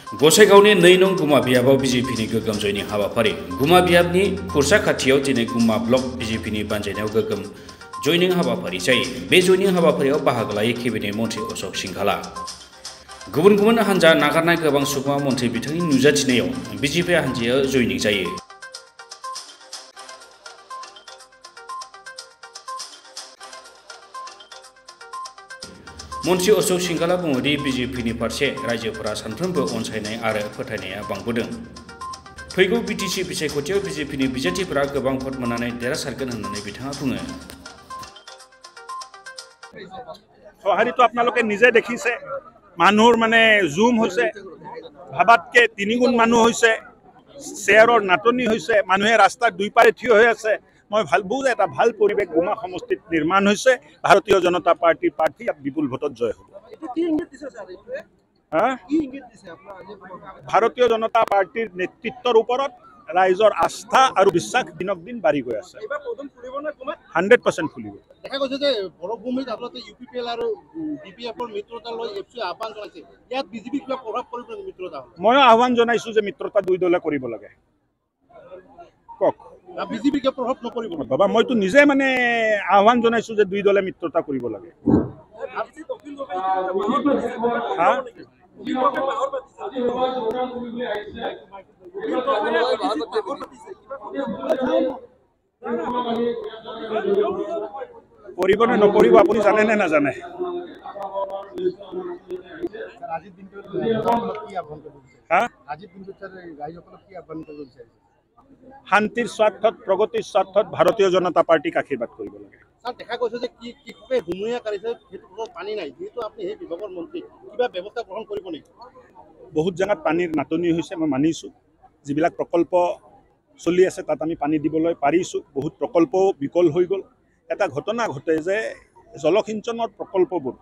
गसाइगावनि 2 नं गुमा बियाबाव बिजेपिनि गोगोम जयनि हाबाफारि गुमा बियाबनि खुरसा खाथियाव दिनै गुमा ब्लक बिजेपिनि बानजायनायाव गोगोम जयनिं हाबाफारि जायो। बे जयनिं हाबाफारियाव बाहागो लायो केबिनेट मन्थ्रि अशोक सिंघाला। गुबुन गुबुन हान्जा नागारनाय गोबां सुबुङा मन्थ्रि बिथांनि नुजाथिनायाव बिजेपि हान्जाया जयनिं जायो। मन्थ्रि अशोक सिंघाला बुङोदि बिजेपिनि फारसे रायजोफोरा सानफ्रोमबो अनसायनाय आरो फोथायनाया बांबोदों। फैगौ बिटिसि बिसायख'थियाव बिजेपिनि बिजाथिफोरा गोबां भट मोननानै देरहासारगोन होननानै बिथाङा बुङो। সঁহাৰিটো আপোনালোকে নিজে দেখিছে, মানুহৰ মানে জুম হৈছে, ভাবাতকে 3 গুণ মানুহ হৈছে, চেয়াৰৰ নাটনি হৈছে, মানুহে ৰাস্তাৰ দুই পাৰে থিয় হৈ আছে। মই ভাবোঁ যে এটা ভাল পৰিৱেশ গুমা সমষ্টিত নিৰ্মাণ হৈছে। ভাৰতীয় জনতা পাৰ্টিৰ প্ৰাৰ্থী বিপুল ভোটত জয় হ'ব। ভাৰতীয় জনতা পাৰ্টিৰ নেতৃত্বৰ ওপৰত ৰাইজৰ আস্থা আৰু বিশ্বাস দিনক দিন বাঢ়ি গৈ আছে। 100% ফুলিব। দেখা গৈছে যে বৰভূমিত আপোনালোকে ইউপিপিএল আৰু ডিপিএফৰ মিত্ৰতা লৈ এফচি আহ্বান জনাইছে। ইয়াত বিজেপি কিবা প্ৰভাৱ পৰিব নেকি মিত্ৰতা? ময়ো আহ্বান জনাইছোঁ যে মিত্ৰতা দুই দলে কৰিব লাগে। কওক বিজেপি কিয় প্ৰভাৱ নপৰিব? বাবা মইতো নিজে মানে আহ্বান জনাইছোঁ যে দুই দলে মিত্ৰতা কৰিব লাগে। পৰিব নে নপৰিব আপুনি জানে নে নাজানে? শান্তিৰ স্বাৰ্থত প্ৰগতিৰ স্বাৰ্থত ভাৰতীয় জনতা পাৰ্টিক আশীৰ্বাদ কৰিব লাগে। দেখা গৈছে যে কৃষকে হুমুৰিয়া কাঢ়িছে, সেইটো পানী নাই, যিহেতু আপুনি সেই বিভাগৰ মন্ত্ৰী, কিবা ব্যৱস্থা গ্ৰহণ কৰিব নেকি? বহুত জেগাত পানীৰ নাটনি হৈছে, মই মানিছোঁ। যিবিলাক প্ৰকল্প চলি আছে তাত আমি পানী দিবলৈ পাৰিছোঁ। বহুত প্ৰকল্পও বিকল হৈ গ'ল। এটা ঘটনা ঘটে যে জলসিঞ্চনৰ প্ৰকল্পবোৰ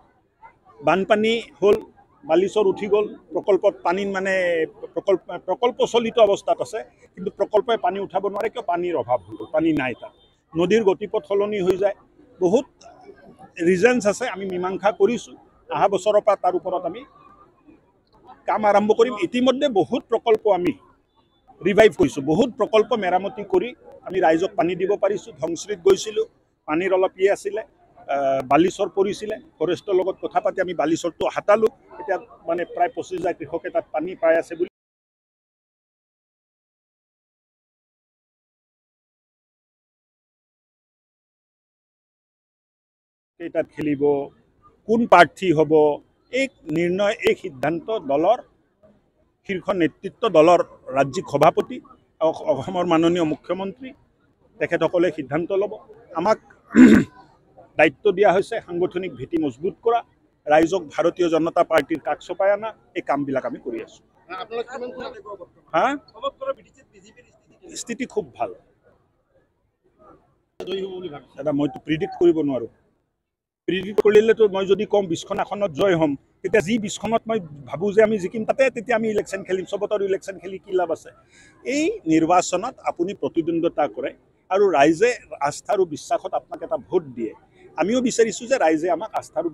বানপানী হ'ল, বালিচৰ উঠি গ'ল, প্ৰকল্পত পানী মানে প্ৰকল্প চলিত অৱস্থাত আছে, কিন্তু প্ৰকল্পই পানী উঠাব নোৱাৰে কিয়? পানীৰ অভাৱ হৈ গ'ল, পানী নাই তাত। নদীৰ গতিপথ সলনি হৈ যায়। বহুত ৰিজনছ আছে, আমি মীমাংসা কৰিছোঁ। অহা বছৰৰ পৰা তাৰ ওপৰত আমি কাম আৰম্ভ কৰিম। ইতিমধ্যে বহুত প্ৰকল্প আমি ৰিভাইভ কৰিছোঁ, বহুত প্ৰকল্প মেৰামতি কৰি আমি ৰাইজক পানী দিব পাৰিছোঁ। ধংশ্ৰীত গৈছিলোঁ, পানীৰ অলপ আছিলে, বালিচৰ পৰিছিলে, ফৰেষ্টৰ লগত কথা পাতি আমি বালিচৰটো হাতালোঁ। এতিয়া মানে প্ৰায় 25,000 কৃষকে তাত পানী পাই আছে বুলি কেইটাত খেলিব, কোন প্ৰাৰ্থী হ'ব, এই নিৰ্ণয়, এই সিদ্ধান্ত দলৰ শীৰ্ষ নেতৃত্ব, দলৰ ৰাজ্যিক সভাপতি, অসমৰ মাননীয় মুখ্যমন্ত্ৰী তেখেতসকলে সিদ্ধান্ত ল'ব। আমাক দায়িত্ব দিয়া হৈছে সাংগঠনিক ভেটি মজবুত কৰা, ৰাইজক ভাৰতীয় জনতা পাৰ্টিৰ কাষ চপাই অনা, এই কামবিলাক আমি কৰি আছোঁ। স্থিতি খুব ভাল। দাদা মইতো প্ৰিডিক্ট কৰিব নোৱাৰোঁ। প্ৰিডিক্ট কৰিলেতো মই যদি কওঁ 20খন আসনত জয় হ'ম, তেতিয়া যি 20খনত মই ভাবোঁ যে আমি জিকিম, তাতে তেতিয়া আমি ইলেকশ্যন খেলিম। চবতৰ ইলেকশ্যন খেলি কি লাভ আছে? এই নিৰ্বাচনত আপুনি প্ৰতিদ্বন্দ্বিতা কৰে আৰু ৰাইজে আস্থা আৰু বিশ্বাসত আপোনাক এটা ভোট দিয়ে। আমিও বিচাৰিছোঁ যে ৰাইজে আমাক আস্থা আৰু